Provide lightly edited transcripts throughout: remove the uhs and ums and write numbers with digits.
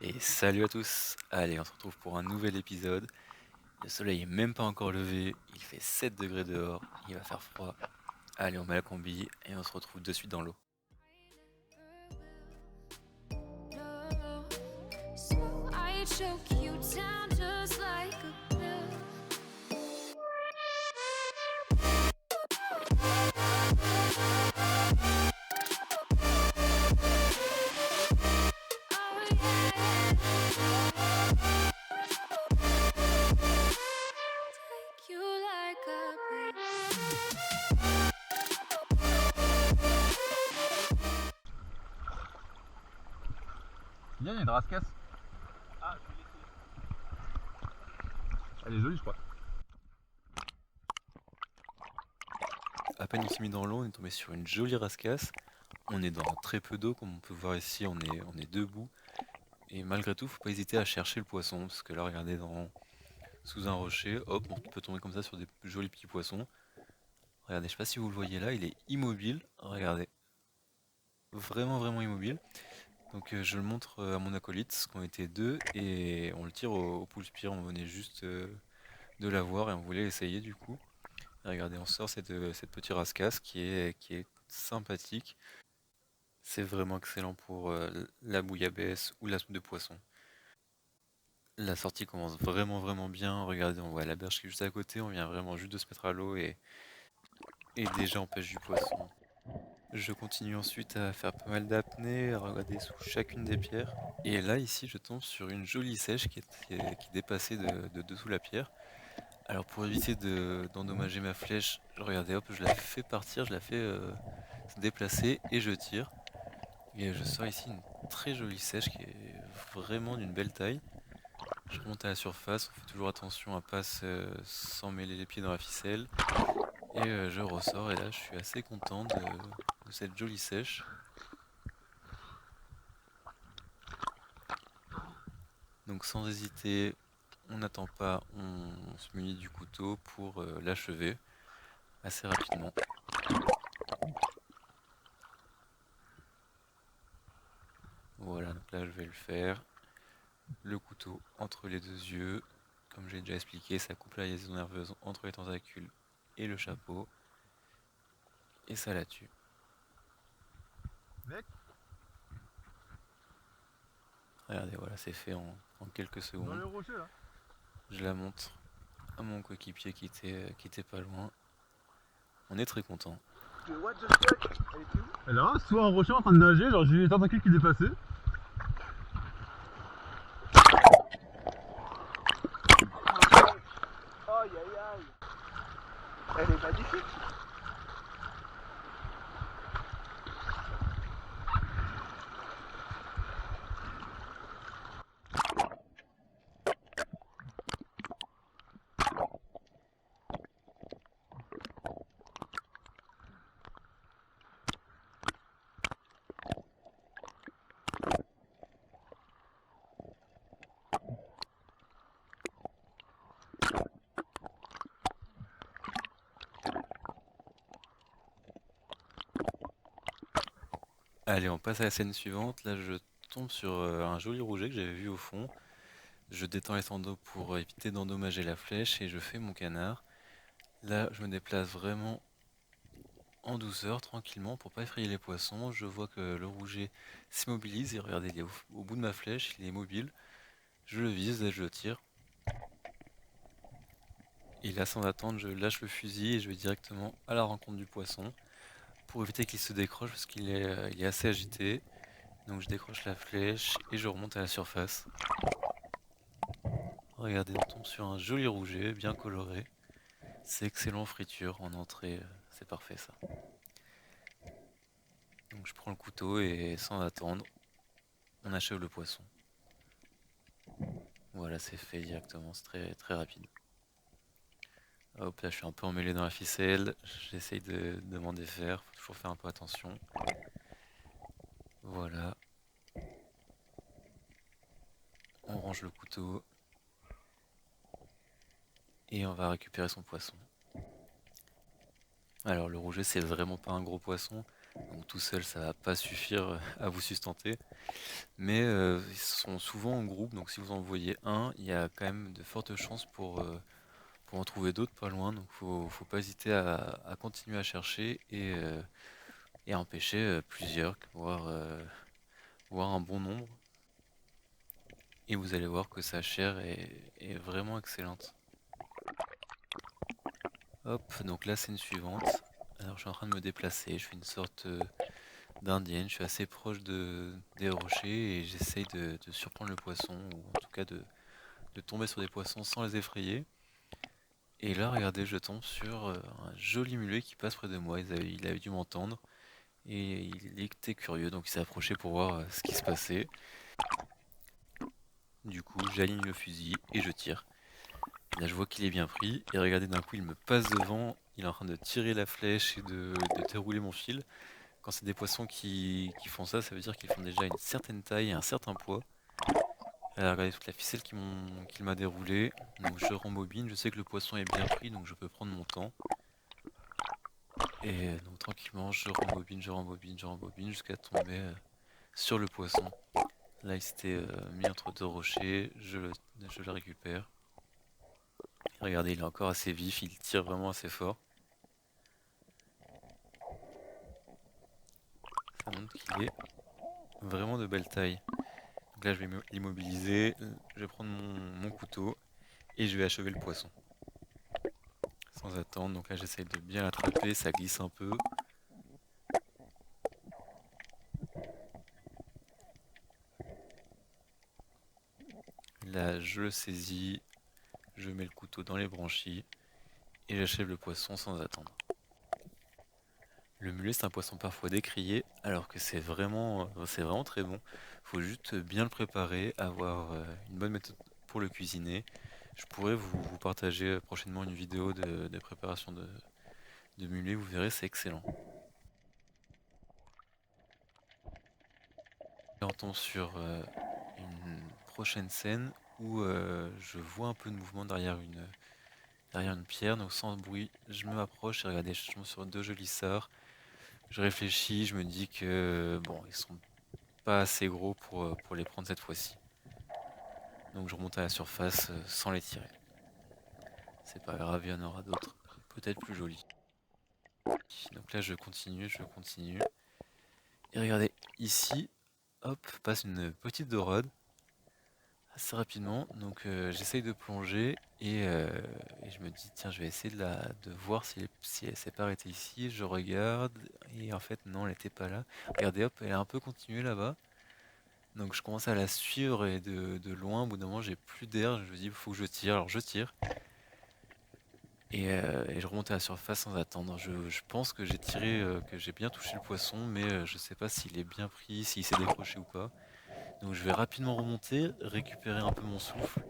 Et salut à tous! Allez, on se retrouve pour un nouvel épisode. Le soleil est même pas encore levé, il fait 7 degrés dehors, il va faire froid. Allez, on met la combi et on se retrouve de suite dans l'eau. So I choke you down just like a pill. Oh yeah. Take you like a pill. Viens, il y a une rascasse. Elle est jolie, je crois. À peine on s'est mis dans l'eau, on est tombé sur une jolie rascasse. On est dans très peu d'eau, comme on peut voir ici, on est debout. Et malgré tout, faut pas hésiter à chercher le poisson, parce que là, regardez, sous un rocher, hop, on peut tomber comme ça sur des jolis petits poissons. Regardez, je sais pas si vous le voyez là, il est immobile. Regardez, vraiment vraiment immobile. Donc je le montre à mon acolyte, qu'on était deux, et on le tire au pouce-pied. On venait juste de l'avoir et on voulait essayer du coup. Et regardez, on sort cette petite rascasse qui est sympathique. C'est vraiment excellent pour la bouillabaisse ou la soupe de poisson. La sortie commence vraiment vraiment bien. Regardez, on voit la berge qui est juste à côté. On vient vraiment juste de se mettre à l'eau et déjà on pêche du poisson. Je continue ensuite à faire pas mal d'apnée, à regarder sous chacune des pierres. Et là, ici, je tombe sur une jolie sèche qui dépassait de dessous la pierre. Alors, pour éviter d'endommager ma flèche, regardez, hop, je la fais partir, je la fais se déplacer et je tire. Et je sors ici une très jolie sèche qui est vraiment d'une belle taille. Je remonte à la surface, on fait toujours attention à pas s'en mêler les pieds dans la ficelle. Et je ressors et là, je suis assez content de cette jolie sèche. Donc sans hésiter, on n'attend pas, on se munit du couteau pour l'achever assez rapidement. Voilà, donc là je vais le faire. Le couteau entre les deux yeux. Comme j'ai déjà expliqué, ça coupe la liaison nerveuse entre les tentacules et le chapeau. Et ça la tue. Mec, Regardez, voilà, c'est fait en quelques dans secondes. les rochers là. Je la montre à mon coéquipier qui était pas loin. On est très content. What the fuck? Elle était où? Elle est là, soit un rocher en train de nager, genre j'ai eu les tentacules qui dépassaient. Aïe aïe aïe. Elle est magnifique. Allez, on passe à la scène suivante. Là, je tombe sur un joli rouget que j'avais vu au fond. Je détends les sandaux pour éviter d'endommager la flèche et je fais mon canard. Là, je me déplace vraiment en douceur, tranquillement, pour pas effrayer les poissons. Je vois que le rouget s'immobilise et regardez, il est au bout de ma flèche, il est mobile. Je le vise et je le tire. Et là, sans attendre, je lâche le fusil et je vais directement à la rencontre du poisson pour éviter qu'il se décroche parce il est assez agité. Donc je décroche la flèche et je remonte à la surface. Regardez, on tombe sur un joli rouget, bien coloré. C'est excellent en friture, en entrée, c'est parfait ça. Donc je prends le couteau et sans attendre, on achève le poisson. Voilà, c'est fait directement, c'est très, très rapide. Hop, là je suis un peu emmêlé dans la ficelle, j'essaye de m'en défaire, faut toujours faire un peu attention. Voilà, on range le couteau et on va récupérer son poisson. Alors le rouget c'est vraiment pas un gros poisson, Donc tout seul, ça va pas suffire à vous sustenter. Mais ils sont souvent en groupe, donc si vous en voyez un, il y a quand même de fortes chances pour en trouver d'autres pas loin. Donc faut pas hésiter à continuer à chercher et à en pêcher plusieurs, voire un bon nombre. Et vous allez voir que sa chair est vraiment excellente. Hop, donc là scène suivante. Alors je suis en train de me déplacer, je fais une sorte d'indienne, je suis assez proche des rochers et j'essaye de surprendre le poisson, ou en tout cas de tomber sur des poissons sans les effrayer. Et là, regardez, je tombe sur un joli mulet qui passe près de moi. Il avait dû m'entendre et il était curieux, donc il s'est approché pour voir ce qui se passait. Du coup, j'aligne le fusil et je tire. Là, je vois qu'il est bien pris et regardez, d'un coup, il me passe devant. Il est en train de tirer la flèche et de dérouler mon fil. Quand c'est des poissons qui font ça, ça veut dire qu'ils font déjà une certaine taille et un certain poids. Regardez toute la ficelle qu'il m'a déroulée. Donc je rembobine, je sais que le poisson est bien pris, donc je peux prendre mon temps. Et donc tranquillement, je rembobine, je rembobine jusqu'à tomber sur le poisson. Là, il s'était mis entre deux rochers, je le récupère. Regardez, il est encore assez vif, il tire vraiment assez fort. Ça montre qu'il est vraiment de belle taille. Donc là, je vais l'immobiliser, je vais prendre mon couteau et je vais achever le poisson. Sans attendre, donc là, j'essaie de bien l'attraper, ça glisse un peu. Là, je le saisis, je mets le couteau dans les branchies et j'achève le poisson sans attendre. Le mulet, c'est un poisson parfois décrié, alors que c'est vraiment très bon. Faut juste bien le préparer, avoir une bonne méthode pour le cuisiner. Je pourrais vous partager prochainement une vidéo de préparation de mulet, vous verrez, c'est excellent. Et on tombe sur une prochaine scène où je vois un peu de mouvement derrière une pierre, donc sans bruit, je me m'approche et regardez, je tombe sur deux jolis sards. Je réfléchis, je me dis que bon, ils sont pas assez gros pour les prendre cette fois-ci. Donc je remonte à la surface sans les tirer. C'est pas grave, il y en aura d'autres, peut-être plus jolis. Donc là je continue, je continue. Et regardez, ici, hop, passe une petite dorade assez rapidement. Donc j'essaye de plonger et je me dis tiens je vais essayer de voir si elle s'est pas arrêtée ici. Je regarde et en fait non elle était pas là. Regardez hop elle a un peu continué là-bas. Donc je commence à la suivre et de loin au bout d'un moment j'ai plus d'air. Je me dis il faut que je tire. Alors je tire et je remonte à la surface sans attendre. Je pense que j'ai tiré, que j'ai bien touché le poisson mais je sais pas s'il est bien pris, s'il s'est décroché ou pas. Donc je vais rapidement remonter, récupérer un peu mon souffle.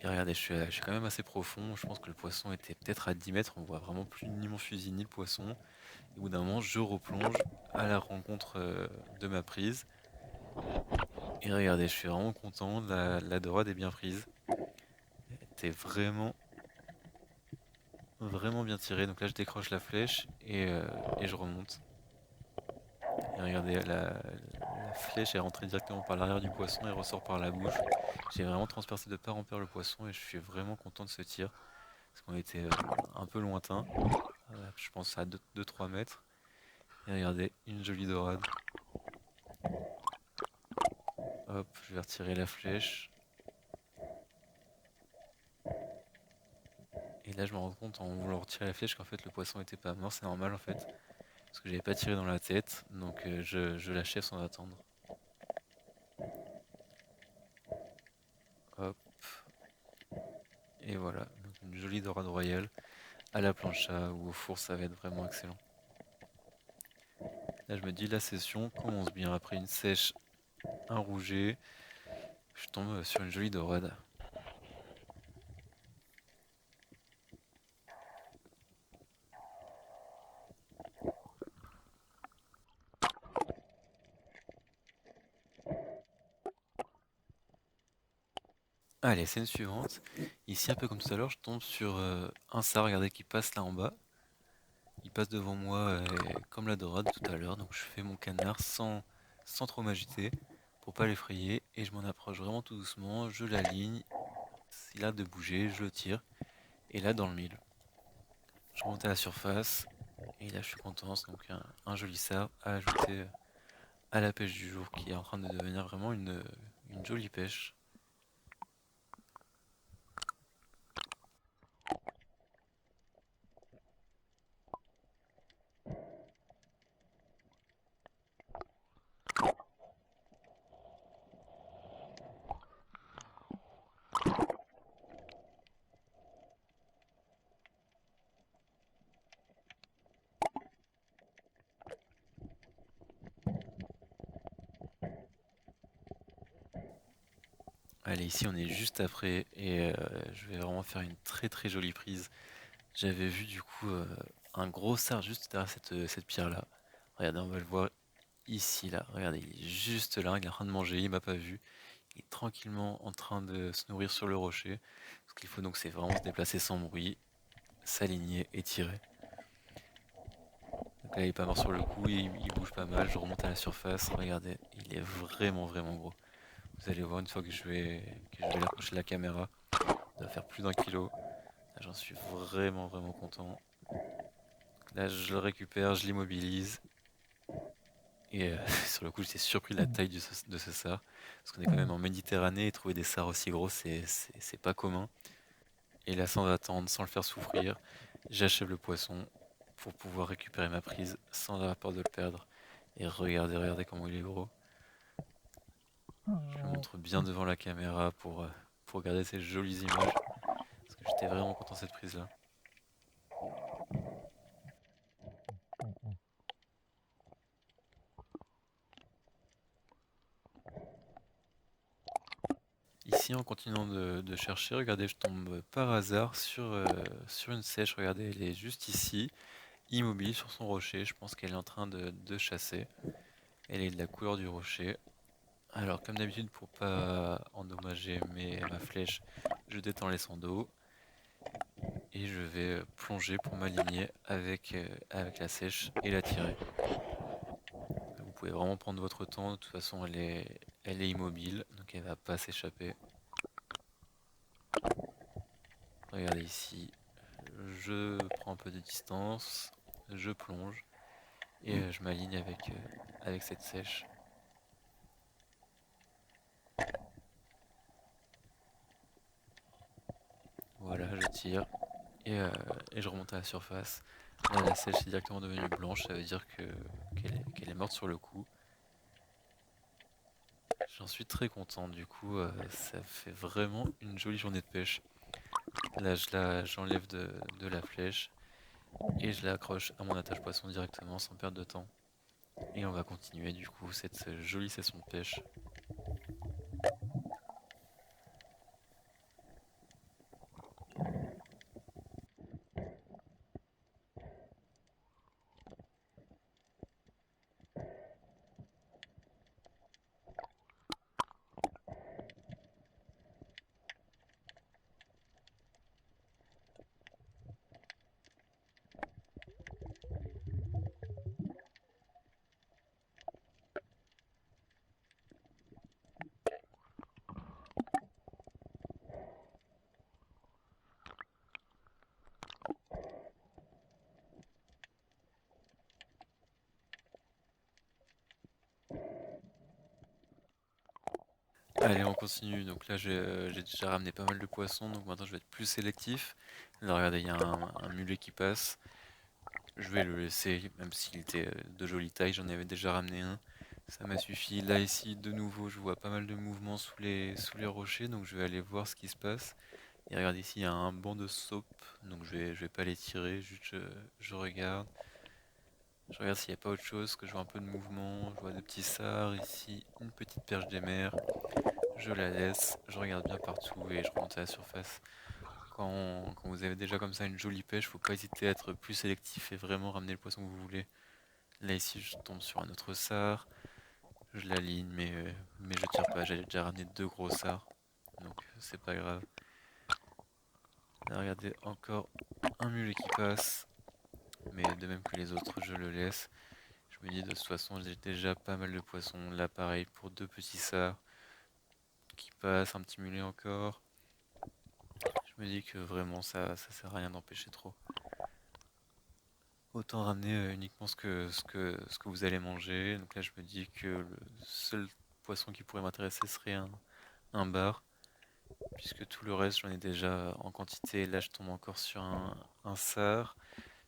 Et regardez, je suis quand même assez profond. Je pense que le poisson était peut-être à 10 mètres. On voit vraiment plus ni mon fusil ni le poisson. Et au bout d'un moment, je replonge à la rencontre de ma prise. Et regardez, je suis vraiment content. La dorade est bien prise. Elle était vraiment bien tirée. Donc là, je décroche la flèche et je remonte. Et regardez, la flèche est rentrée directement par l'arrière du poisson et ressort par la bouche. J'ai vraiment transpercé de part en paire le poisson et je suis vraiment content de ce tir. Parce qu'on était un peu lointain. Je pense à 2-3 mètres. Et regardez, une jolie dorade. Hop, je vais retirer la flèche. Et là, je me rends compte en voulant retirer la flèche qu'en fait le poisson était pas mort. C'est normal en fait. Parce que j'avais pas tiré dans la tête. Donc je l'achève sans attendre. Hop. Et voilà. Donc une jolie dorade royale. À la plancha ou au four, ça va être vraiment excellent. Là, je me dis, la session commence bien. Après une sèche, un rouget, je tombe sur une jolie dorade. Allez, scène suivante. Ici, un peu comme tout à l'heure, je tombe sur un sard, regardez, qui passe là en bas. Il passe devant moi comme la dorade tout à l'heure, donc je fais mon canard sans trop m'agiter pour pas l'effrayer et je m'en approche vraiment tout doucement, je l'aligne, s'il a de bouger, je le tire et là dans le mille. Je remonte à la surface et là je suis content, c'est donc un joli sard à ajouter à la pêche du jour qui est en train de devenir vraiment une jolie pêche. Allez, ici on est juste après et je vais vraiment faire une très jolie prise. J'avais vu du coup un gros sard juste derrière cette pierre là. Regardez, on va le voir ici là. Regardez, il est juste là, il est en train de manger, il m'a pas vu. Il est tranquillement en train de se nourrir sur le rocher. Ce qu'il faut donc c'est vraiment se déplacer sans bruit, s'aligner et tirer. Donc là il est pas mort sur le coup, il bouge pas mal, je remonte à la surface, regardez, il est vraiment gros. Vous allez voir une fois que je vais l'approcher de la caméra, il doit faire plus d'1 kilo. Là, j'en suis vraiment content. Là je le récupère, je l'immobilise. Et sur le coup j'étais surpris de la taille de ce sard. Parce qu'on est quand même en Méditerranée et trouver des sards aussi gros c'est pas commun. Et là sans attendre, sans le faire souffrir, j'achève le poisson pour pouvoir récupérer ma prise sans avoir peur de le perdre. Et regardez comment il est gros. Je le montre bien devant la caméra pour regarder ces jolies images. Parce que j'étais vraiment content de cette prise là. Ici en continuant de chercher, regardez je tombe par hasard sur une sèche, regardez elle est juste ici, immobile sur son rocher, je pense qu'elle est en train de chasser. Elle est de la couleur du rocher. Alors comme d'habitude pour pas endommager ma flèche, je détends les sons d'eau et je vais plonger pour m'aligner avec la sèche et la tirer. Vous pouvez vraiment prendre votre temps, de toute façon elle est immobile, donc elle va pas s'échapper. Regardez ici, je prends un peu de distance, je plonge et je m'aligne avec cette sèche. Voilà, je tire et je remonte à la surface. Là, la sèche est directement devenue blanche, ça veut dire qu'elle est morte sur le coup. J'en suis très content, du coup, ça fait vraiment une jolie journée de pêche. Là, j'enlève de la flèche et je l'accroche à mon attache poisson directement sans perdre de temps. Et on va continuer du coup cette jolie session de pêche. Allez, on continue. Donc là, j'ai déjà ramené pas mal de poissons, donc maintenant je vais être plus sélectif. Là, regardez, il y a un mulet qui passe. Je vais le laisser, même s'il était de jolie taille, j'en avais déjà ramené un. Ça m'a suffi. Là, ici, de nouveau, je vois pas mal de mouvements sous les rochers, donc je vais aller voir ce qui se passe. Et regardez ici, il y a un banc de saupe, donc je vais pas les tirer, juste je regarde. Je regarde s'il n'y a pas autre chose, que je vois un peu de mouvement. Je vois des petits sards ici, une petite perche des mers. Je la laisse, je regarde bien partout et je remonte à la surface. Quand vous avez déjà comme ça une jolie pêche, faut pas hésiter à être plus sélectif et vraiment ramener le poisson que vous voulez. Là ici je tombe sur un autre sard, je l'aligne mais je tire pas, j'avais déjà ramené 2 gros sards, donc c'est pas grave. Là regardez encore un mulet qui passe, mais de même que les autres, je le laisse. Je me dis de toute façon, j'ai déjà pas mal de poissons. Là, pareil, pour 2 petits sards qui passent, un petit mulet encore. Je me dis que vraiment, ça sert à rien d'en pêcher trop. Autant ramener uniquement ce que vous allez manger. Donc là, je me dis que le seul poisson qui pourrait m'intéresser serait un bar, puisque tout le reste, j'en ai déjà en quantité. Là, je tombe encore sur un sard.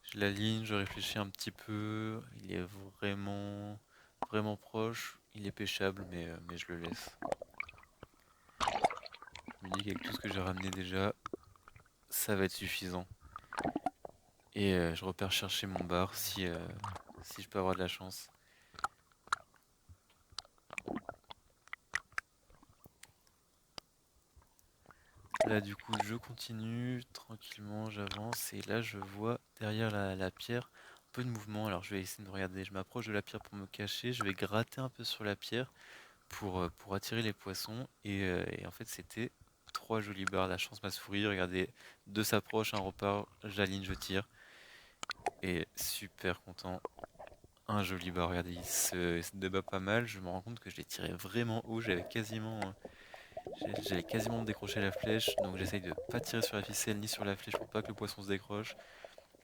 Je l'aligne, je réfléchis un petit peu. Il est vraiment, vraiment proche. Il est pêchable, mais je le laisse. Je me dis qu'avec tout ce que j'ai ramené déjà, ça va être suffisant. Et je repars chercher mon bar si je peux avoir de la chance. Là, du coup, je continue tranquillement, j'avance. Et là, je vois derrière la pierre un peu de mouvement. Alors, je vais essayer de regarder. Je m'approche de la pierre pour me cacher. Je vais gratter un peu sur la pierre pour attirer les poissons. Et en fait, c'était 3 jolis bars. La chance m'a souri. Regardez, deux s'approchent, un repart. J'aligne, je tire. Et super content. Un joli bar. Regardez, il se débat pas mal. Je me rends compte que je l'ai tiré vraiment haut. J'avais quasiment décroché la flèche, donc j'essaye de pas tirer sur la ficelle ni sur la flèche pour pas que le poisson se décroche.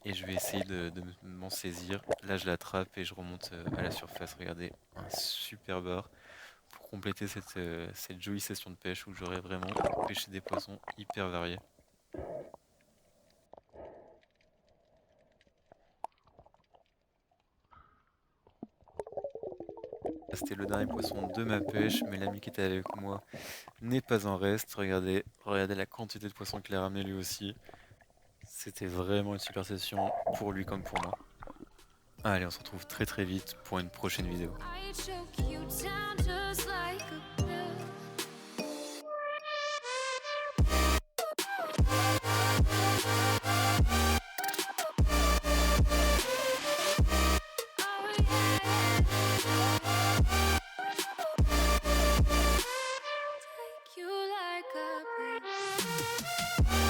Et je vais essayer de m'en saisir. Là, je l'attrape et je remonte à la surface. Regardez, un super bar pour compléter cette jolie session de pêche où j'aurai vraiment pêché des poissons hyper variés. C'était le dernier poisson de ma pêche, mais l'ami qui était avec moi n'est pas en reste. Regardez la quantité de poissons qu'il a ramené lui aussi. C'était vraiment une super session pour lui comme pour moi. Allez, on se retrouve très très vite pour une prochaine vidéo. I choke you down just like a pill. Oh yeah. Take you like a pill.